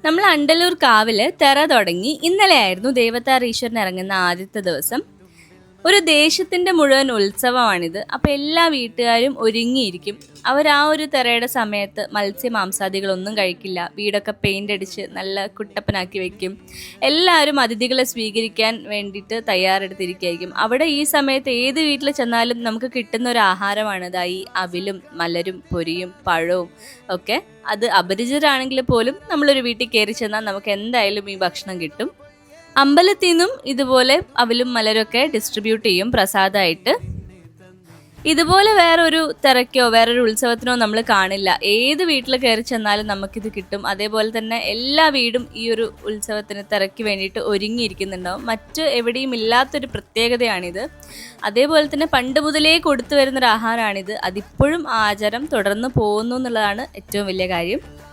നമ്മൾ അണ്ടലൂർ കാവില് തെറ തുടങ്ങി. ഇന്നലെയായിരുന്നു ദേവതാർ ഈശ്വരൻ ഇറങ്ങുന്ന ആദ്യത്തെ ദിവസം. ഒരു ദേശത്തിന്റെ മുഴുവൻ ഉത്സവമാണിത്. അപ്പൊ എല്ലാ വീട്ടുകാരും ഒരുങ്ങിയിരിക്കും. അവർ ആ ഒരു തെറയുടെ സമയത്ത് മാംസാദികളൊന്നും കഴിക്കില്ല. വീടൊക്കെ പെയിന്റ് അടിച്ച് നല്ല കുട്ടപ്പനാക്കി വെക്കും. എല്ലാവരും അതിഥികളെ സ്വീകരിക്കാൻ വേണ്ടിയിട്ട് തയ്യാറെടുത്തിരിക്കുകയായിരിക്കും. അവിടെ ഈ സമയത്ത് ഏത് വീട്ടിൽ ചെന്നാലും നമുക്ക് കിട്ടുന്ന ഒരു ആഹാരമാണ് ഈ അവിലും മലരും പൊരിയും പഴവും ഒക്കെ. അത് അപരിചിതരാണെങ്കിൽ പോലും നമ്മളൊരു വീട്ടിൽ കയറി ചെന്നാൽ നമുക്ക് എന്തായാലും ഈ ഭക്ഷണം കിട്ടും. അമ്പലത്തിൽ നിന്നും ഇതുപോലെ അവലും മലരൊക്കെ ഡിസ്ട്രിബ്യൂട്ട് ചെയ്യും പ്രസാദമായിട്ട്. ഇതുപോലെ വേറൊരു തിരക്കോ വേറൊരു ഉത്സവത്തിനോ നമ്മൾ കാണില്ല. ഏത് വീട്ടിൽ കയറി ചെന്നാലും നമുക്കിത് കിട്ടും. അതേപോലെ തന്നെ എല്ലാ വീടും ഈ ഒരു ഉത്സവത്തിന് തിരക്ക് വേണ്ടിയിട്ട് ഒരുങ്ങിയിരിക്കുന്നുണ്ടാവും. മറ്റ് എവിടെയും ഇല്ലാത്തൊരു പ്രത്യേകതയാണിത്. അതേപോലെ തന്നെ പണ്ട് മുതലേ കൊടുത്തു വരുന്നൊരു ആഹാരമാണിത്. അതിപ്പോഴും ആചാരം തുടർന്ന് പോകുന്നു എന്നുള്ളതാണ് ഏറ്റവും വലിയ കാര്യം.